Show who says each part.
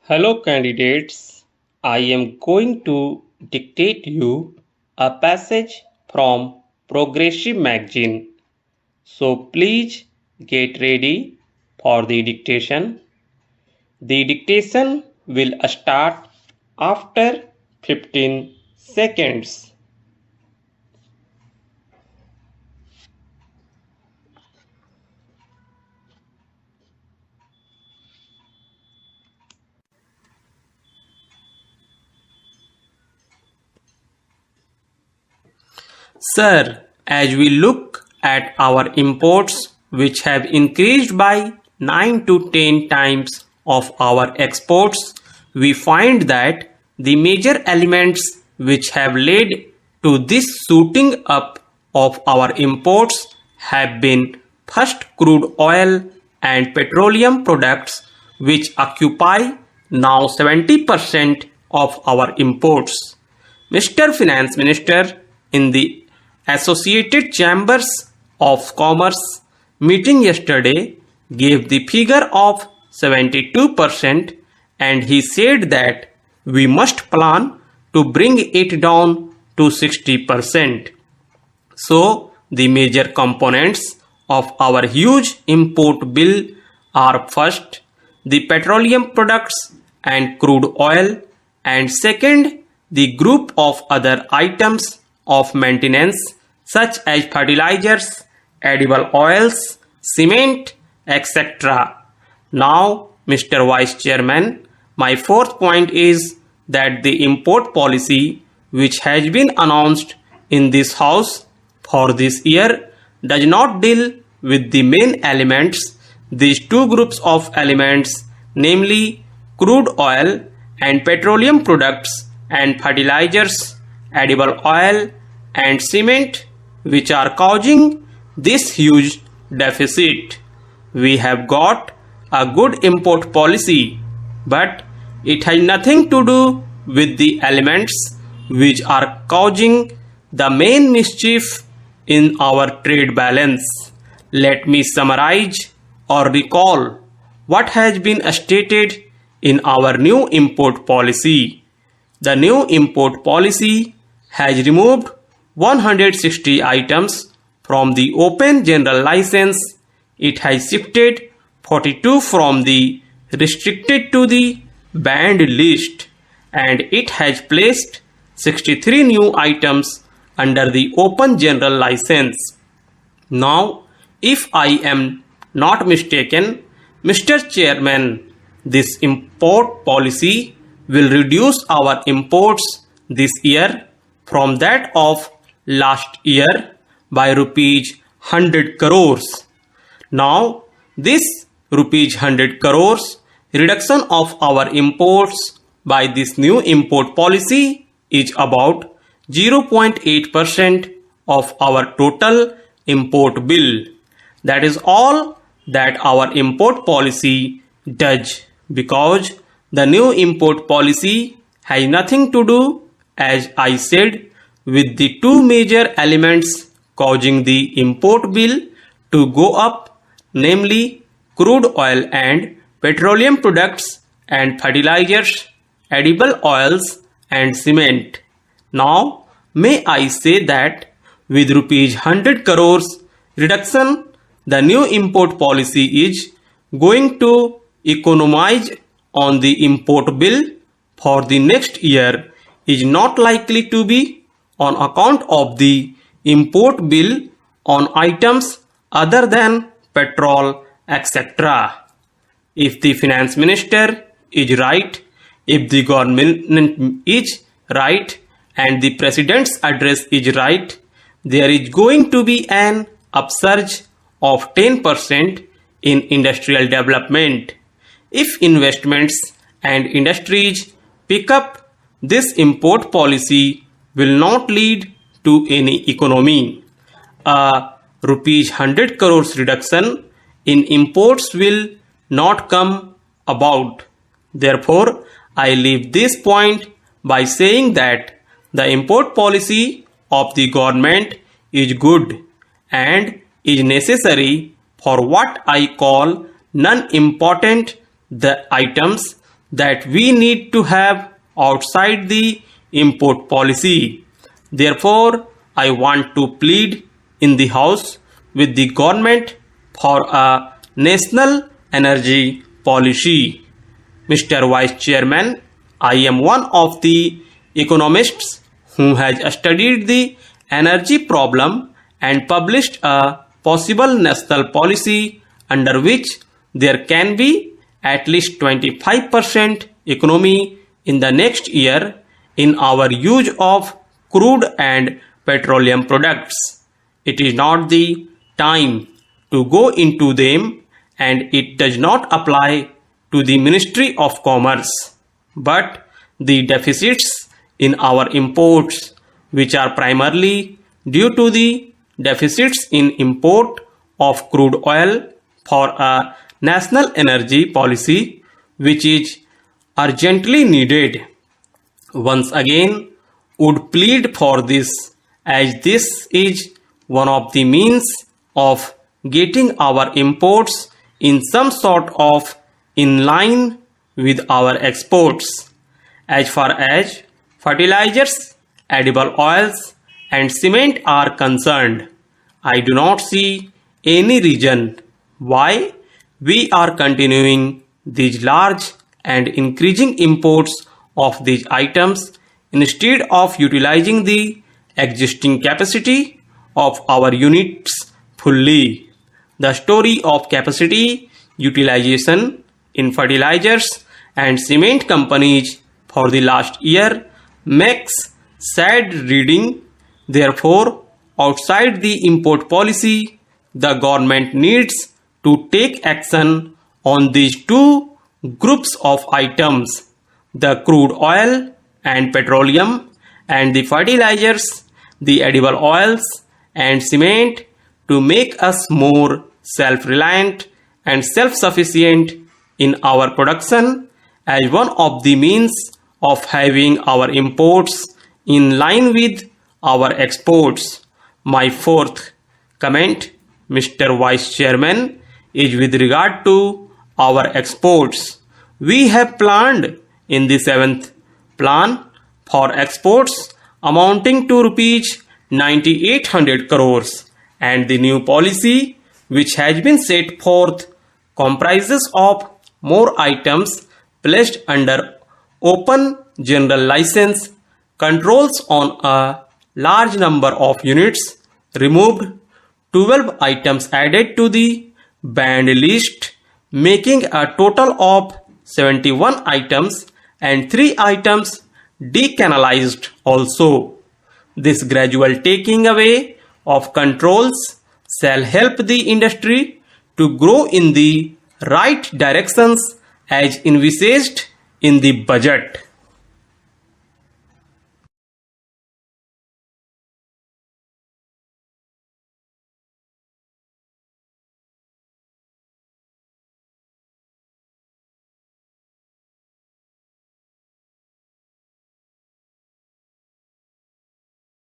Speaker 1: Hello candidates, I am going to dictate you a passage from Progressive magazine. So please get ready for the dictation. The dictation will start after 15 seconds. Sir, as we look at our imports, which have increased by 9 to 10 times of our exports, we find that the major elements which have led to this shooting up of our imports have been first crude oil and petroleum products, which occupy now 70% of our imports. Mr. Finance Minister in the Associated Chambers of Commerce meeting yesterday gave the figure of 72% and he said that we must plan to bring it down to 60%. So the major components of our huge import bill are first the petroleum products and crude oil, and second the group of other items of maintenance such as fertilizers, edible oils, cement, etc. Now, Mr. Vice Chairman, my fourth point is that the import policy which has been announced in this House for this year does not deal with the main elements, these two groups of elements, namely crude oil and petroleum products and fertilizers, edible oil and cement, which are causing this huge deficit. We have got a good import policy, but it has nothing to do with the elements which are causing the main mischief in our trade balance. Let me summarize or recall what has been stated in our new import policy. The new import policy has removed 160 items from the open general license. It has shifted 42 from the restricted to the banned list, and it has placed 63 new items under the open general license. Now, if I am not mistaken, Mr. Chairman, this import policy will reduce our imports this year from that of last year by rupees 100 crores. Now, this rupees 100 crores reduction of our imports by this new import policy is about 0.8% of our total import bill. That is all that our import policy does, because the new import policy has nothing to do, as I said, with the two major elements causing the import bill to go up, namely crude oil and petroleum products and fertilizers, edible oils and cement. Now, may I say that with rupees 100 crores reduction, the new import policy is going to economize on the import bill for the next year is not likely to be on account of the import bill on items other than petrol, etc. If the finance minister is right, if the government is right, and the president's address is right, there is going to be an upsurge of 10% in industrial development. If investments and industries pick up, this import policy will not lead to any economy. A rupees 100 crores reduction in imports will not come about. Therefore, I leave this point by saying that the import policy of the government is good and is necessary for what I call non-important the items, that we need to have outside the import policy. Therefore, I want to plead in the House with the government for a national energy policy. Mr. Vice Chairman, I am one of the economists who has studied the energy problem and published a possible national policy under which there can be at least 25% economy in the next year in our use of crude and petroleum products. It is not the time to go into them, and it does not apply to the Ministry of Commerce, but the deficits in our imports, which are primarily due to the deficits in import of crude oil, for a national energy policy which is urgently needed. Once again, would plead for this, as this is one of the means of getting our imports in some sort of in line with our exports. As far as fertilizers, edible oils and cement are concerned, I do not see any reason why we are continuing these large and increasing imports of these items instead of utilizing the existing capacity of our units fully. The story of capacity utilization in fertilizers and cement companies for the last year makes sad reading. Therefore, outside the import policy, the government needs to take action on these two groups of items, the crude oil and petroleum, and the fertilizers, the edible oils and cement, to make us more self-reliant and self-sufficient in our production as one of the means of having our imports in line with our exports. My fourth comment, Mr. Vice Chairman, is with regard to our exports. We have planned in the 7th plan for exports amounting to rupees 9,800 crores, and the new policy which has been set forth comprises of more items placed under open general license, controls on a large number of units removed, 12 items added to the banned list, making a total of 71 items, and 3 items decanalized also. This gradual taking away of controls shall help the industry to grow in the right directions as envisaged in the budget.